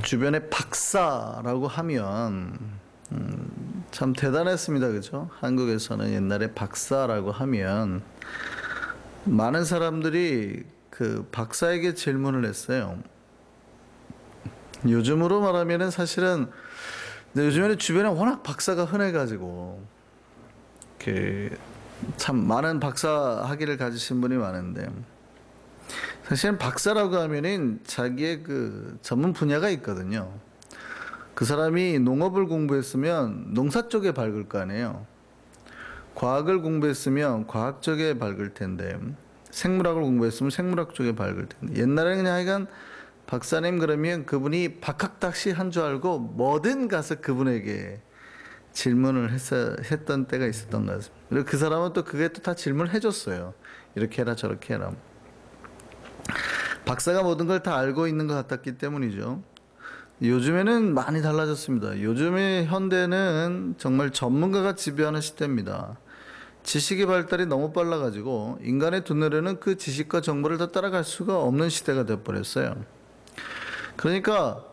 주변에 박사라고 하면 참 대단했습니다. 그죠? 한국에서는 옛날에 박사라고 하면 많은 사람들이 그 박사에게 질문을 했어요. 요즘으로 말하면은 사실은 요즘에는 주변에 워낙 박사가 흔해가지고 참 많은 박사 학위를 가지신 분이 많은데, 사실은 박사라고 하면은 자기의 그 전문 분야가 있거든요. 그 사람이 농업을 공부했으면 농사 쪽에 밝을 거 아니에요. 과학을 공부했으면 과학 쪽에 밝을 텐데, 생물학을 공부했으면 생물학 쪽에 밝을 텐데, 옛날에는 그냥 하여간 박사님 그러면 그분이 박학다시 한 줄 알고 뭐든 가서 그분에게 질문을 했던 때가 있었던 것 같습니다. 그리고 그 사람은 또 그게 또 다 질문을 해줬어요. 이렇게 해라 저렇게 해라. 박사가 모든 걸 다 알고 있는 것 같았기 때문이죠. 요즘에는 많이 달라졌습니다. 요즘의 현대는 정말 전문가가 지배하는 시대입니다. 지식의 발달이 너무 빨라가지고 인간의 두뇌로는 그 지식과 정보를 다 따라갈 수가 없는 시대가 되어버렸어요. 그러니까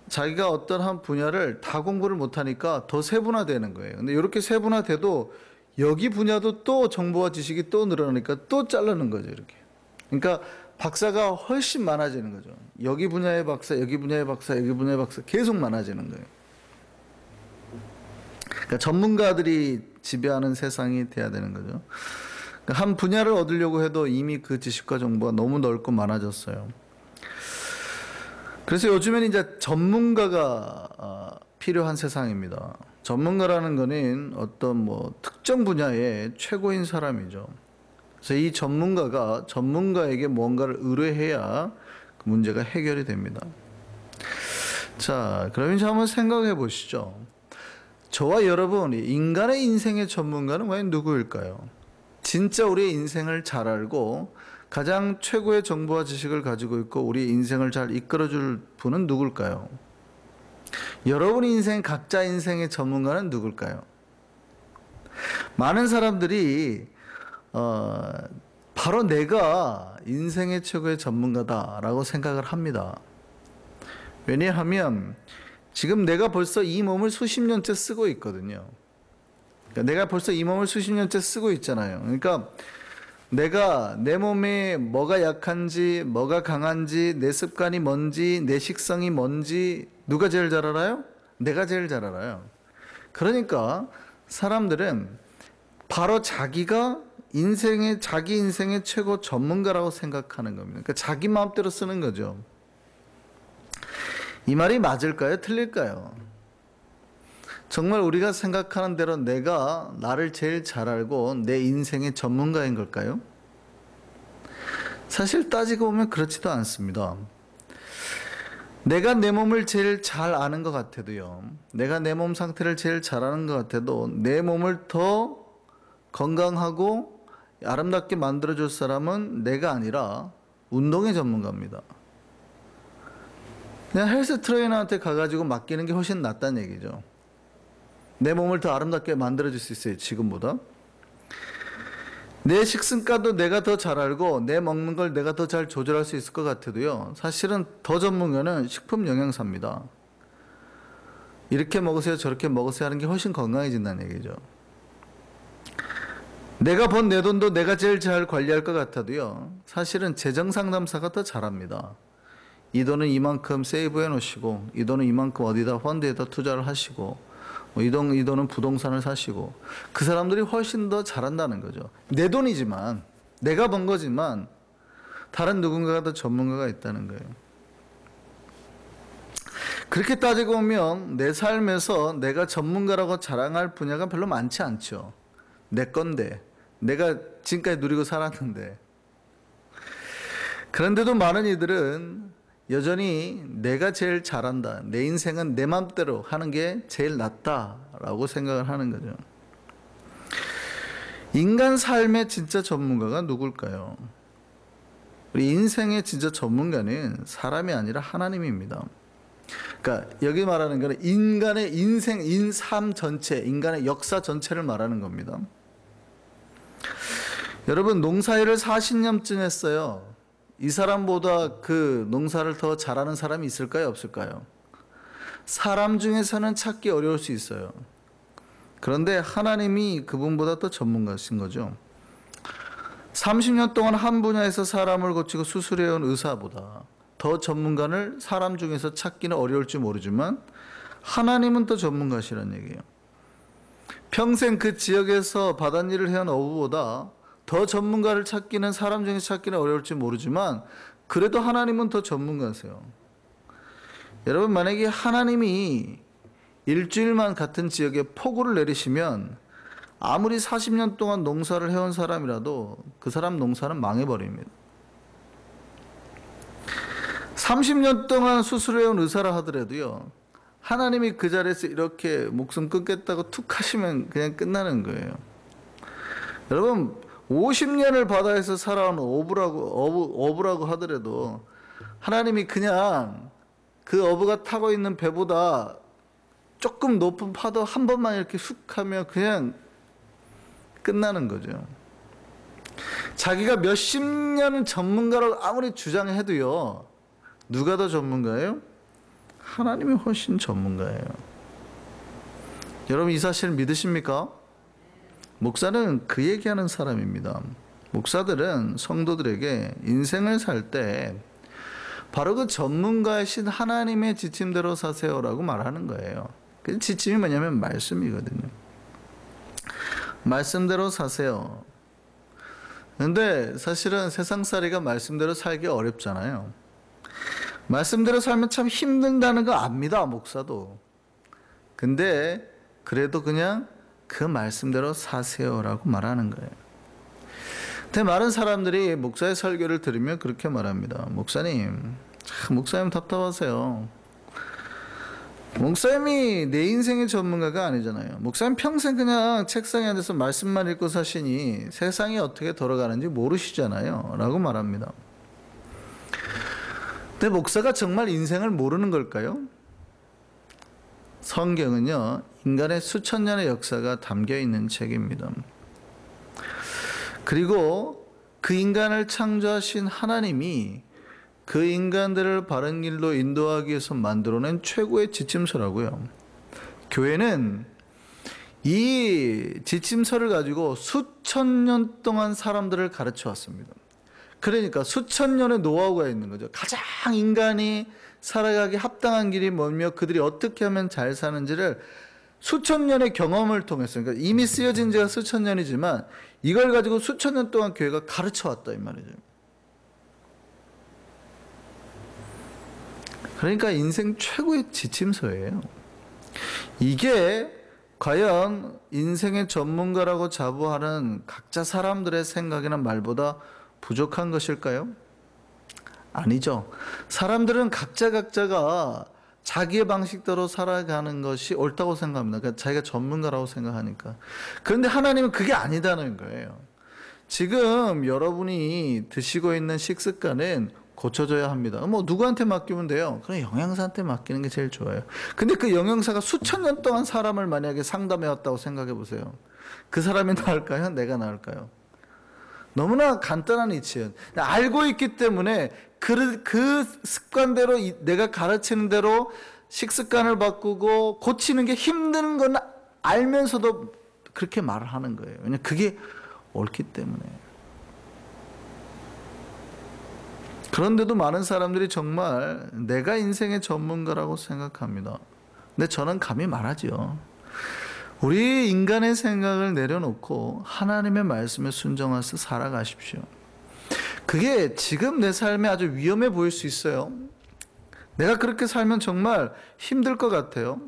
자기가 어떤 한 분야를 다 공부를 못하니까 더 세분화되는 거예요. 근데 이렇게 세분화돼도 여기 분야도 또 정보와 지식이 또 늘어나니까 또 자르는 거죠. 이렇게. 그러니까 박사가 훨씬 많아지는 거죠. 여기 분야의 박사, 여기 분야의 박사, 여기 분야의 박사 계속 많아지는 거예요. 그러니까 전문가들이 지배하는 세상이 돼야 되는 거죠. 그러니까 한 분야를 얻으려고 해도 이미 그 지식과 정보가 너무 넓고 많아졌어요. 그래서 요즘에는 이제 전문가가 필요한 세상입니다. 전문가라는 거는 어떤 뭐 특정 분야의 최고인 사람이죠. 그래서 이 전문가가 전문가에게 뭔가를 의뢰해야 그 문제가 해결이 됩니다. 자, 그러면 이제 한번 생각해 보시죠. 저와 여러분, 인간의 인생의 전문가는 과연 누구일까요? 진짜 우리의 인생을 잘 알고 가장 최고의 정보와 지식을 가지고 있고 우리 인생을 잘 이끌어줄 분은 누굴까요? 여러분 인생, 각자 인생의 전문가는 누굴까요? 많은 사람들이 바로 내가 인생의 최고의 전문가다라고 생각을 합니다. 왜냐하면 지금 내가 벌써 이 몸을 수십 년째 쓰고 있거든요. 그러니까 내가 벌써 이 몸을 수십 년째 쓰고 있잖아요. 그러니까 내가 내 몸에 뭐가 약한지, 뭐가 강한지, 내 습관이 뭔지, 내 식성이 뭔지 누가 제일 잘 알아요? 내가 제일 잘 알아요. 그러니까 사람들은 바로 자기가 자기 인생의 최고 전문가라고 생각하는 겁니다. 그러니까 자기 마음대로 쓰는 거죠. 이 말이 맞을까요? 틀릴까요? 정말 우리가 생각하는 대로 내가 나를 제일 잘 알고 내 인생의 전문가인 걸까요? 사실 따지고 보면 그렇지도 않습니다. 내가 내 몸을 제일 잘 아는 것 같아도요, 내가 내 몸 상태를 제일 잘 아는 것 같아도 내 몸을 더 건강하고 아름답게 만들어줄 사람은 내가 아니라 운동의 전문가입니다. 그냥 헬스 트레이너한테 가가지고 맡기는 게 훨씬 낫다는 얘기죠. 내 몸을 더 아름답게 만들어줄 수 있어요, 지금보다. 내 식습관도 내가 더 잘 알고 내 먹는 걸 내가 더 잘 조절할 수 있을 것 같아도요, 사실은 더 전문가는 식품 영양사입니다. 이렇게 먹으세요 저렇게 먹으세요 하는 게 훨씬 건강해진다는 얘기죠. 내가 번 내 돈도 내가 제일 잘 관리할 것 같아도요, 사실은 재정상담사가 더 잘합니다. 이 돈은 이만큼 세이브해 놓으시고, 이 돈은 이만큼 어디다 펀드에다 투자를 하시고, 이 돈은 부동산을 사시고, 그 사람들이 훨씬 더 잘한다는 거죠. 내 돈이지만, 내가 번 거지만 다른 누군가가 더 전문가가 있다는 거예요. 그렇게 따지고 보면 내 삶에서 내가 전문가라고 자랑할 분야가 별로 많지 않죠. 내 건데, 내가 지금까지 누리고 살았는데. 그런데도 많은 이들은 여전히 내가 제일 잘한다, 내 인생은 내 맘대로 하는 게 제일 낫다라고 생각을 하는 거죠. 인간 삶의 진짜 전문가가 누굴까요? 우리 인생의 진짜 전문가는 사람이 아니라 하나님입니다. 그러니까 여기 말하는 것은 인간의 인생, 삶 전체, 인간의 역사 전체를 말하는 겁니다. 여러분 농사일을 40년쯤 했어요. 이 사람보다 그 농사를 더 잘하는 사람이 있을까요? 없을까요? 사람 중에서는 찾기 어려울 수 있어요. 그런데 하나님이 그분보다 더 전문가신 거죠. 30년 동안 한 분야에서 사람을 고치고 수술해온 의사보다 더 전문가를 사람 중에서 찾기는 어려울지 모르지만 하나님은 더 전문가시라는 얘기예요. 평생 그 지역에서 바닷일을 해온 어부보다 더 전문가를 찾기는 사람 중에 찾기는 어려울지 모르지만 그래도 하나님은 더 전문가세요. 여러분, 만약에 하나님이 일주일만 같은 지역에 폭우를 내리시면 아무리 40년 동안 농사를 해온 사람이라도 그 사람 농사는 망해버립니다. 30년 동안 수술해온 의사라 하더라도요, 하나님이 그 자리에서 이렇게 목숨 끊겠다고 툭 하시면 그냥 끝나는 거예요. 여러분, 50년을 바다에서 살아온 어부라고 하더라도 하나님이 그냥 그 어부가 타고 있는 배보다 조금 높은 파도 한 번만 이렇게 훅 하면 그냥 끝나는 거죠. 자기가 몇십 년은 전문가라고 아무리 주장해도요, 누가 더 전문가예요? 하나님이 훨씬 전문가예요. 여러분, 이 사실 믿으십니까? 목사는 그 얘기하는 사람입니다. 목사들은 성도들에게 인생을 살 때 바로 그 전문가이신 하나님의 지침대로 사세요라고 말하는 거예요. 그 지침이 뭐냐면 말씀이거든요. 말씀대로 사세요. 근데 사실은 세상살이가 말씀대로 살기 어렵잖아요. 말씀대로 살면 참 힘든다는 거 압니다, 목사도. 근데 그래도 그냥 그 말씀대로 사세요라고 말하는 거예요. 근데 많은 사람들이 목사의 설교를 들으면 그렇게 말합니다. 목사님, 참 목사님 답답하세요. 목사님이 내 인생의 전문가가 아니잖아요. 목사님 평생 그냥 책상에 앉아서 말씀만 읽고 사시니 세상이 어떻게 돌아가는지 모르시잖아요 라고 말합니다. 근데 목사가 정말 인생을 모르는 걸까요? 성경은요, 인간의 수천 년의 역사가 담겨 있는 책입니다. 그리고 그 인간을 창조하신 하나님이 그 인간들을 바른 길로 인도하기 위해서 만들어낸 최고의 지침서라고요. 교회는 이 지침서를 가지고 수천 년 동안 사람들을 가르쳐 왔습니다. 그러니까 수천 년의 노하우가 있는 거죠. 가장 인간이 살아가기 합당한 길이 뭐며 그들이 어떻게 하면 잘 사는지를 수천 년의 경험을 통해서, 그러니까 이미 쓰여진 지가 수천 년이지만 이걸 가지고 수천 년 동안 교회가 가르쳐 왔다 이 말이죠. 그러니까 인생 최고의 지침서예요. 이게 과연 인생의 전문가라고 자부하는 각자 사람들의 생각이나 말보다 부족한 것일까요? 아니죠. 사람들은 각자가 자기의 방식대로 살아가는 것이 옳다고 생각합니다. 그러니까 자기가 전문가라고 생각하니까. 그런데 하나님은 그게 아니다는 거예요. 지금 여러분이 드시고 있는 식습관은 고쳐져야 합니다. 뭐 누구한테 맡기면 돼요? 그냥 영양사한테 맡기는 게 제일 좋아요. 근데 그 영양사가 수천 년 동안 사람을 만약에 상담해 왔다고 생각해 보세요. 그 사람이 나을까요? 내가 나을까요? 너무나 간단한 이치예요. 알고 있기 때문에 그 습관대로 내가 가르치는 대로 식습관을 바꾸고 고치는 게 힘든 건 알면서도 그렇게 말을 하는 거예요. 왜냐하면 그게 옳기 때문에. 그런데도 많은 사람들이 정말 내가 인생의 전문가라고 생각합니다. 근데 저는 감히 말하죠. 우리 인간의 생각을 내려놓고 하나님의 말씀에 순종해서 살아가십시오. 그게 지금 내 삶에 아주 위험해 보일 수 있어요. 내가 그렇게 살면 정말 힘들 것 같아요.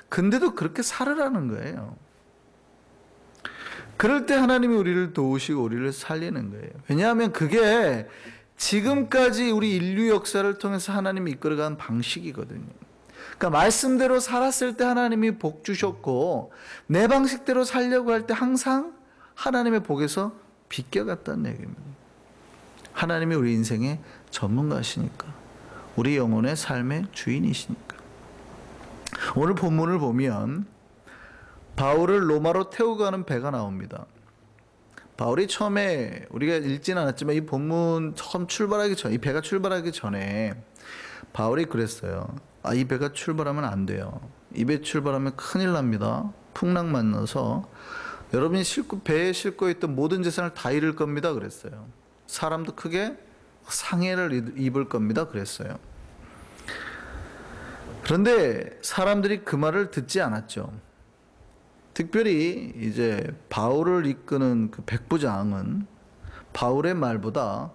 근데도 그렇게 살으라는 거예요. 그럴 때 하나님이 우리를 도우시고 우리를 살리는 거예요. 왜냐하면 그게 지금까지 우리 인류 역사를 통해서 하나님이 이끌어간 방식이거든요. 그러니까 말씀대로 살았을 때 하나님이 복 주셨고 내 방식대로 살려고 할 때 항상 하나님의 복에서 비껴갔다는 얘기입니다. 하나님이 우리 인생의 전문가시니까, 우리 영혼의 삶의 주인이시니까. 오늘 본문을 보면 바울을 로마로 태우고 가는 배가 나옵니다. 바울이 처음에 우리가 읽지는 않았지만 이 본문 처음 출발하기 전, 이 배가 출발하기 전에 바울이 그랬어요. 아, 이 배가 출발하면 안 돼요. 이 배 출발하면 큰일 납니다. 풍랑 만나서 여러분이 배에 싣고 있던 모든 재산을 다 잃을 겁니다. 그랬어요. 사람도 크게 상해를 입을 겁니다. 그랬어요. 그런데 사람들이 그 말을 듣지 않았죠. 특별히 이제 바울을 이끄는 그 백부장은 바울의 말보다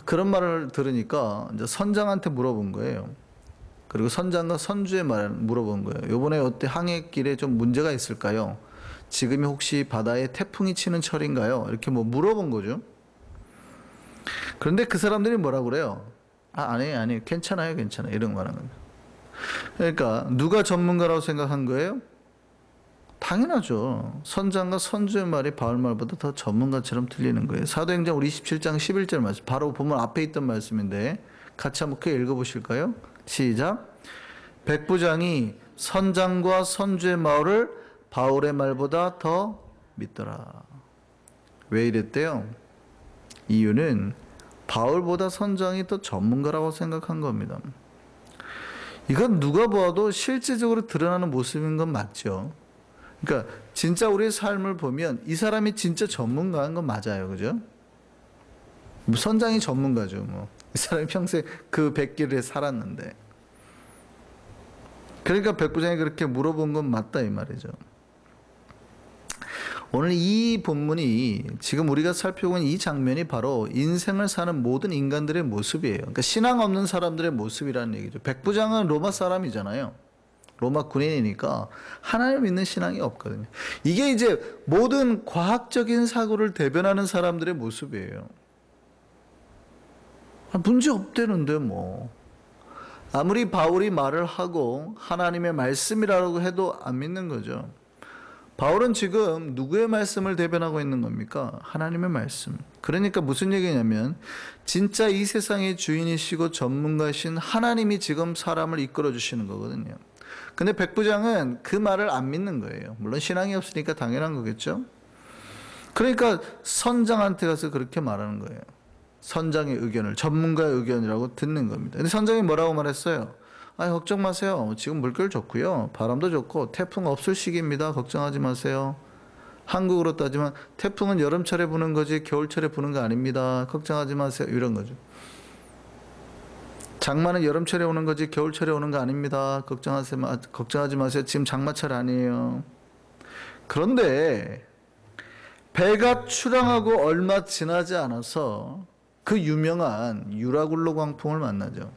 그런 말을 들으니까 이제 선장한테 물어본 거예요. 그리고 선장과 선주의 말을 물어본 거예요. 요번에 어때 항해길에 좀 문제가 있을까요? 지금이 혹시 바다에 태풍이 치는 철인가요? 이렇게 뭐 물어본 거죠. 그런데 그 사람들이 뭐라 그래요? 아니, 괜찮아요. 이런 거 하는 거예요. 그러니까 누가 전문가라고 생각한 거예요? 당연하죠. 선장과 선주의 말이 바울 말보다 더 전문가처럼 들리는 거예요. 사도행전 우리 27장 11절 말씀, 바로 보면 앞에 있던 말씀인데 같이 한번 크게 읽어보실까요? 시작. 백부장이 선장과 선주의 말을 바울의 말보다 더 믿더라. 왜 이랬대요? 이유는 바울보다 선장이 더 전문가라고 생각한 겁니다. 이건 누가 보아도 실제적으로 드러나는 모습인 건 맞죠. 그러니까 진짜 우리의 삶을 보면 이 사람이 진짜 전문가인 건 맞아요. 그죠? 뭐 선장이 전문가죠. 뭐. 이 사람이 평생 그 백길에 살았는데. 그러니까 백부장이 그렇게 물어본 건 맞다 이 말이죠. 오늘 이 본문이 지금 우리가 살펴본 이 장면이 바로 인생을 사는 모든 인간들의 모습이에요. 그러니까 신앙 없는 사람들의 모습이라는 얘기죠. 백부장은 로마 사람이잖아요. 로마 군인이니까 하나님 믿는 신앙이 없거든요. 이게 이제 모든 과학적인 사고를 대변하는 사람들의 모습이에요. 문제 없대는데 뭐. 아무리 바울이 말을 하고 하나님의 말씀이라고 해도 안 믿는 거죠. 바울은 지금 누구의 말씀을 대변하고 있는 겁니까? 하나님의 말씀. 그러니까 무슨 얘기냐면 진짜 이 세상의 주인이시고 전문가신 하나님이 지금 사람을 이끌어 주시는 거거든요. 근데 백부장은 그 말을 안 믿는 거예요. 물론 신앙이 없으니까 당연한 거겠죠. 그러니까 선장한테 가서 그렇게 말하는 거예요. 선장의 의견을, 전문가의 의견이라고 듣는 겁니다. 근데 선장이 뭐라고 말했어요? 걱정 마세요. 지금 물결 좋고요. 바람도 좋고 태풍 없을 시기입니다. 걱정하지 마세요. 한국으로 따지면 태풍은 여름철에 부는 거지 겨울철에 부는 거 아닙니다. 걱정하지 마세요. 이런 거죠. 장마는 여름철에 오는 거지 겨울철에 오는 거 아닙니다. 걱정하지 마세요. 지금 장마철 아니에요. 그런데 배가 출항하고 얼마 지나지 않아서 그 유명한 유라굴로 광풍을 만나죠.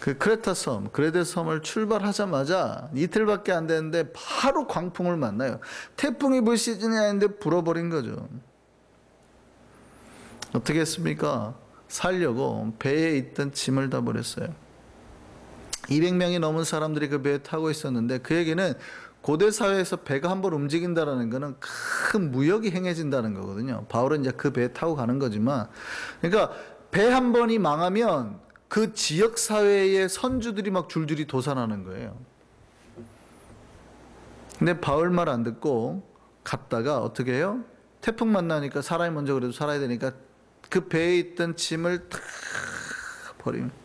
그 크레타 섬, 그레데 섬을 출발하자마자 이틀밖에 안 되는데 바로 광풍을 만나요. 태풍이 불 시즌이 아닌데 불어버린 거죠. 어떻게 했습니까? 살려고 배에 있던 짐을 다 버렸어요. 200명이 넘은 사람들이 그 배에 타고 있었는데 그 얘기는 고대 사회에서 배가 한번 움직인다는 것은 큰 무역이 행해진다는 거거든요. 바울은 이제 그 배에 타고 가는 거지만, 그러니까 배 한 번이 망하면 그 지역 사회의 선주들이 막 줄줄이 도산하는 거예요. 근데 바울 말 안 듣고 갔다가 어떻게 해요? 태풍 만나니까 사람이 먼저 그래도 살아야 되니까 그 배에 있던 짐을 다 버립니다.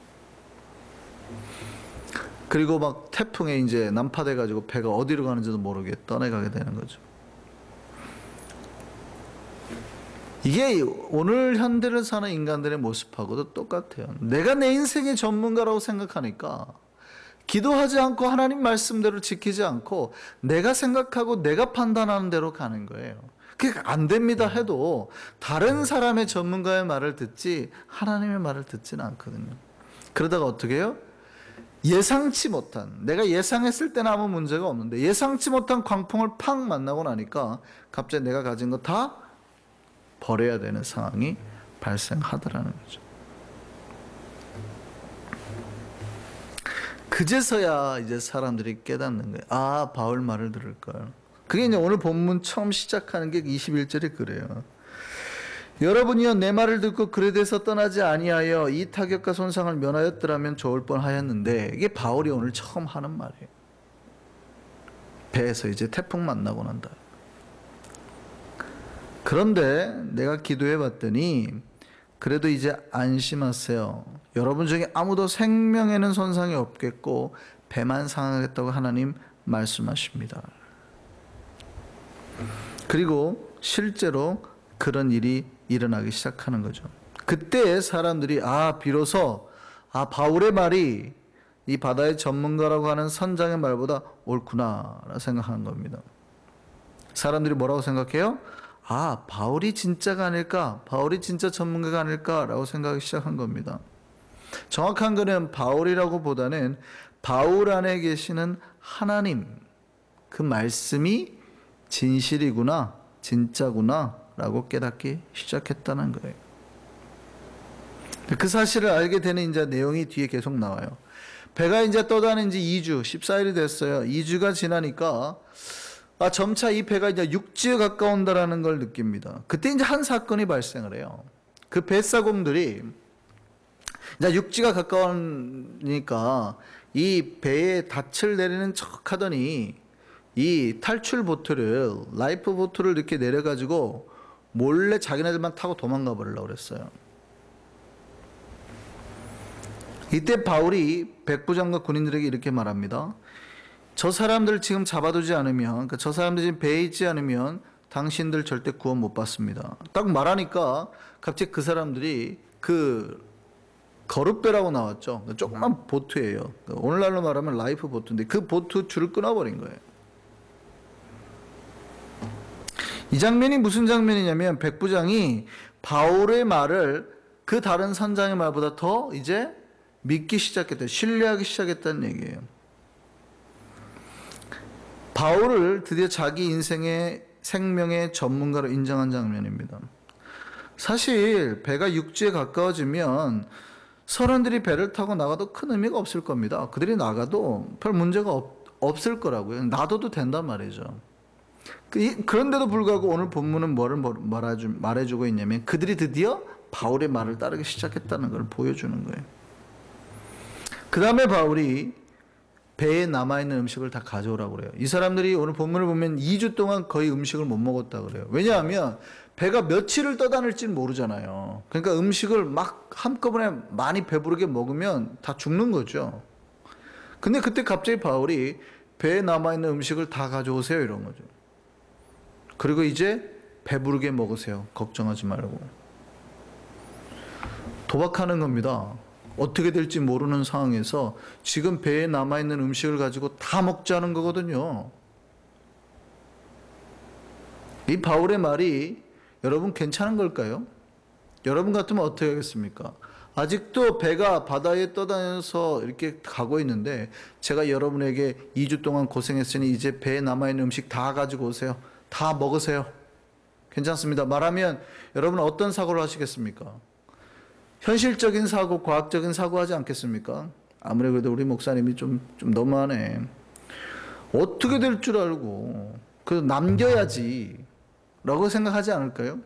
그리고 막 태풍에 이제 난파돼 가지고 배가 어디로 가는지도 모르게 떠나가게 되는 거죠. 이게 오늘 현대를 사는 인간들의 모습하고도 똑같아요. 내가 내 인생의 전문가라고 생각하니까 기도하지 않고 하나님 말씀대로 지키지 않고 내가 생각하고 내가 판단하는 대로 가는 거예요. 그게 안 됩니다 해도 다른 사람의 전문가의 말을 듣지 하나님의 말을 듣지는 않거든요. 그러다가 어떻게 해요? 예상치 못한, 내가 예상했을 때는 아무 문제가 없는데 예상치 못한 광풍을 팍 만나고 나니까 갑자기 내가 가진 거 다 버려야 되는 상황이 발생하더라는 거죠. 그제서야 이제 사람들이 깨닫는 거예요. 바울 말을 들을 걸. 그게 이제 오늘 본문 처음 시작하는 게 21절에 그래요. 여러분이여 내 말을 듣고 그레데에서 떠나지 아니하여 이 타격과 손상을 면하였더라면 좋을 뻔하였는데, 이게 바울이 오늘 처음 하는 말이에요. 배에서 이제 태풍 만나고 난다. 그런데 내가 기도해 봤더니 그래도 이제 안심하세요. 여러분 중에 아무도 생명에는 손상이 없겠고 배만 상하겠다고 하나님 말씀하십니다. 그리고 실제로 그런 일이 일어나기 시작하는 거죠. 그때 사람들이 비로소 바울의 말이 이 바다의 전문가라고 하는 선장의 말보다 옳구나 생각하는 겁니다. 사람들이 뭐라고 생각해요? 바울이 진짜가 아닐까? 바울이 진짜 전문가가 아닐까라고 생각하기 시작한 겁니다. 정확한 것은 바울이라고 보다는 바울 안에 계시는 하나님, 그 말씀이 진실이구나, 진짜구나 라고 깨닫기 시작했다는 거예요. 그 사실을 알게 되는 이제 내용이 뒤에 계속 나와요. 배가 이제 떠다닌 지 2주, 14일이 됐어요. 2주가 지나니까 점차 이 배가 이제 육지에 가까운다라는 걸 느낍니다. 그때 이제 한 사건이 발생을 해요. 그 뱃사공들이 이제 육지가 가까우니까 이 배에 닻을 내리는 척 하더니 이 탈출 보트를, 라이프 보트를 이렇게 내려가지고 몰래 자기네들만 타고 도망가 버리려고 그랬어요. 이때 바울이 백부장과 군인들에게 이렇게 말합니다. 저 사람들 지금 잡아두지 않으면, 그러니까 저 사람들 지금 배에 있지 않으면 당신들 절대 구원 못 받습니다. 딱 말하니까 갑자기 그 사람들이 그 거룻배라고 나왔죠. 조그만 보트예요. 오늘날로 말하면 라이프 보트인데 그 보트 줄을 끊어버린 거예요. 이 장면이 무슨 장면이냐면 백부장이 바울의 말을 그 다른 선장의 말보다 더 이제 믿기 시작했다, 신뢰하기 시작했다는 얘기예요. 바울을 드디어 자기 인생의 생명의 전문가로 인정한 장면입니다. 사실 배가 육지에 가까워지면 선원들이 배를 타고 나가도 큰 의미가 없을 겁니다. 그들이 나가도 별 문제가 없을 거라고요. 놔둬도 된단 말이죠. 그런데도 불구하고 오늘 본문은 뭐를 말해주고 있냐면 그들이 드디어 바울의 말을 따르기 시작했다는 걸 보여주는 거예요. 그 다음에 바울이 배에 남아있는 음식을 다 가져오라고 그래요. 이 사람들이 오늘 본문을 보면 2주 동안 거의 음식을 못 먹었다고 그래요. 왜냐하면 배가 며칠을 떠다닐지는 모르잖아요. 그러니까 음식을 막 한꺼번에 많이 배부르게 먹으면 다 죽는 거죠. 근데 그때 갑자기 바울이 배에 남아있는 음식을 다 가져오세요 이런 거죠. 그리고 이제 배부르게 먹으세요. 걱정하지 말고. 도박하는 겁니다. 어떻게 될지 모르는 상황에서 지금 배에 남아있는 음식을 가지고 다 먹자는 거거든요. 이 바울의 말이 여러분 괜찮은 걸까요? 여러분 같으면 어떻게 하겠습니까? 아직도 배가 바다에 떠다녀서 이렇게 가고 있는데 제가 여러분에게 2주 동안 고생했으니 이제 배에 남아있는 음식 다 가지고 오세요. 다 먹으세요. 괜찮습니다. 말하면 여러분 어떤 사고를 하시겠습니까? 현실적인 사고, 과학적인 사고 하지 않겠습니까? 아무리 그래도 우리 목사님이 좀 너무하네. 어떻게 될 줄 알고 남겨야지 라고 생각하지 않을까요?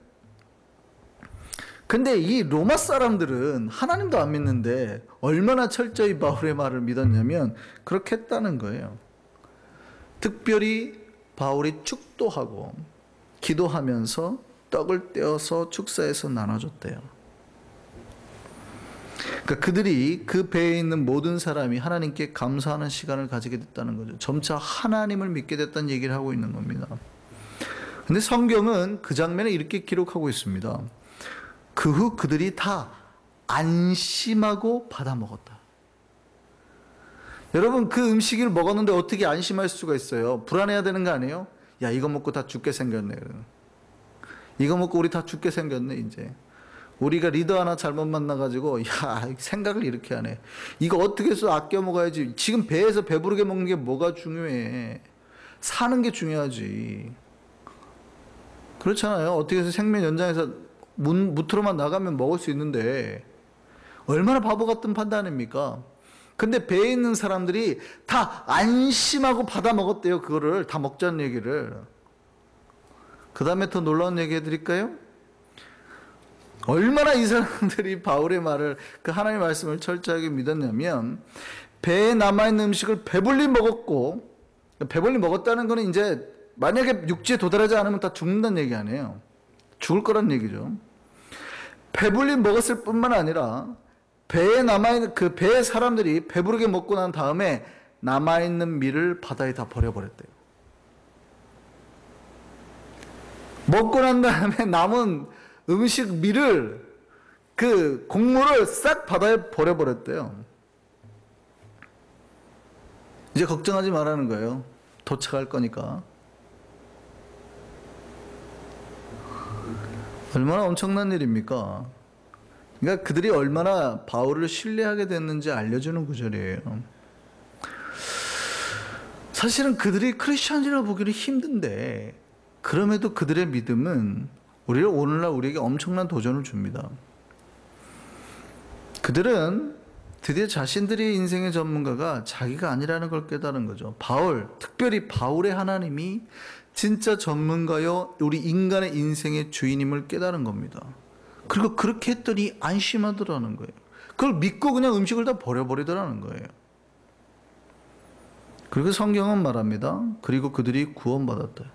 근데 이 로마 사람들은 하나님도 안 믿는데 얼마나 철저히 바울의 말을 믿었냐면 그렇게 했다는 거예요. 특별히 바울이 축도하고 기도하면서 떡을 떼어서 축사해서 나눠줬대요. 그러니까 그들이 그 배에 있는 모든 사람이 하나님께 감사하는 시간을 가지게 됐다는 거죠. 점차 하나님을 믿게 됐다는 얘기를 하고 있는 겁니다. 근데 성경은 그 장면을 이렇게 기록하고 있습니다. 그 후 그들이 다 안심하고 받아 먹었다. 여러분 그 음식을 먹었는데 어떻게 안심할 수가 있어요? 불안해야 되는 거 아니에요? 야 이거 먹고 다 죽게 생겼네. 이거 먹고 우리 다 죽게 생겼네 이제. 우리가 리더 하나 잘못 만나가지고 야 생각을 이렇게 하네. 이거 어떻게 해서 아껴 먹어야지. 지금 배에서 배부르게 먹는 게 뭐가 중요해. 사는 게 중요하지. 그렇잖아요. 어떻게 해서 생명 연장해서 무트로만 나가면 먹을 수 있는데 얼마나 바보 같은 판단입니까? 근데 배에 있는 사람들이 다 안심하고 받아 먹었대요. 그거를 다 먹자는 얘기를. 그 다음에 더 놀라운 얘기 해드릴까요? 얼마나 이 사람들이 바울의 말을 그 하나님의 말씀을 철저하게 믿었냐면 배에 남아있는 음식을 배불리 먹었고, 배불리 먹었다는 거는 이제 만약에 육지에 도달하지 않으면 다 죽는다는 얘기 아니에요. 죽을 거란 얘기죠. 배불리 먹었을 뿐만 아니라 배에 남아있는 그 배의 사람들이 배부르게 먹고 난 다음에 남아있는 밀을 바다에 다 버려버렸대요. 먹고 난 다음에 남은 음식 밀을 그 곡물을 싹 바다에 버려버렸대요. 이제 걱정하지 말라는 거예요. 도착할 거니까. 얼마나 엄청난 일입니까? 그러니까 그들이 얼마나 바울을 신뢰하게 됐는지 알려주는 구절이에요. 사실은 그들이 크리스천이라 보기는 힘든데 그럼에도 그들의 믿음은 오늘날 우리에게 엄청난 도전을 줍니다. 그들은 드디어 자신들이 인생의 전문가가 자기가 아니라는 걸 깨달은 거죠. 특별히 바울의 하나님이 진짜 전문가요, 우리 인간의 인생의 주인임을 깨달은 겁니다. 그리고 그렇게 했더니 안심하더라는 거예요. 그걸 믿고 그냥 음식을 다 버려버리더라는 거예요. 그리고 성경은 말합니다. 그리고 그들이 구원받았다.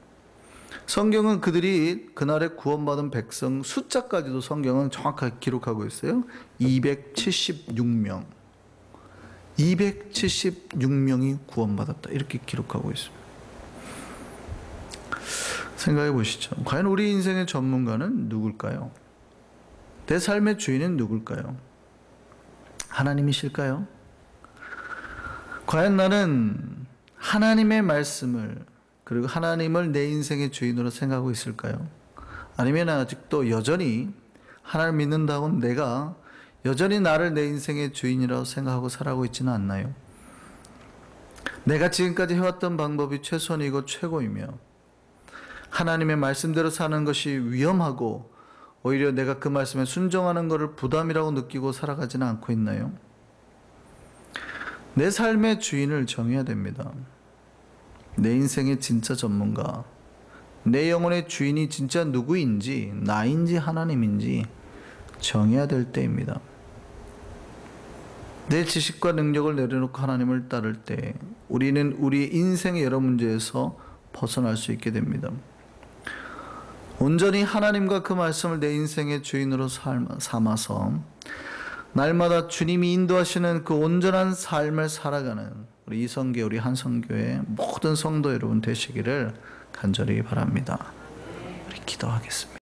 성경은 그들이 그날에 구원받은 백성 숫자까지도 성경은 정확하게 기록하고 있어요. 276명. 276명이 구원받았다. 이렇게 기록하고 있습니다. 생각해 보시죠. 과연 우리 인생의 전문가는 누굴까요? 내 삶의 주인은 누굴까요? 하나님이실까요? 과연 나는 하나님의 말씀을 그리고 하나님을 내 인생의 주인으로 생각하고 있을까요? 아니면 아직도 여전히 하나님을 믿는다고 내가 여전히 나를 내 인생의 주인이라고 생각하고 살아가고 있지는 않나요? 내가 지금까지 해왔던 방법이 최선이고 최고이며 하나님의 말씀대로 사는 것이 위험하고 오히려 내가 그 말씀에 순종하는 것을 부담이라고 느끼고 살아가지는 않고 있나요? 내 삶의 주인을 정해야 됩니다. 내 인생의 진짜 전문가, 내 영혼의 주인이 진짜 누구인지, 나인지 하나님인지 정해야 될 때입니다. 내 지식과 능력을 내려놓고 하나님을 따를 때 우리는 우리 인생의 여러 문제에서 벗어날 수 있게 됩니다. 온전히 하나님과 그 말씀을 내 인생의 주인으로 삼아서 날마다 주님이 인도하시는 그 온전한 삶을 살아가는 우리 이성교, 우리 한성교의 모든 성도 여러분 되시기를 간절히 바랍니다. 우리 기도하겠습니다.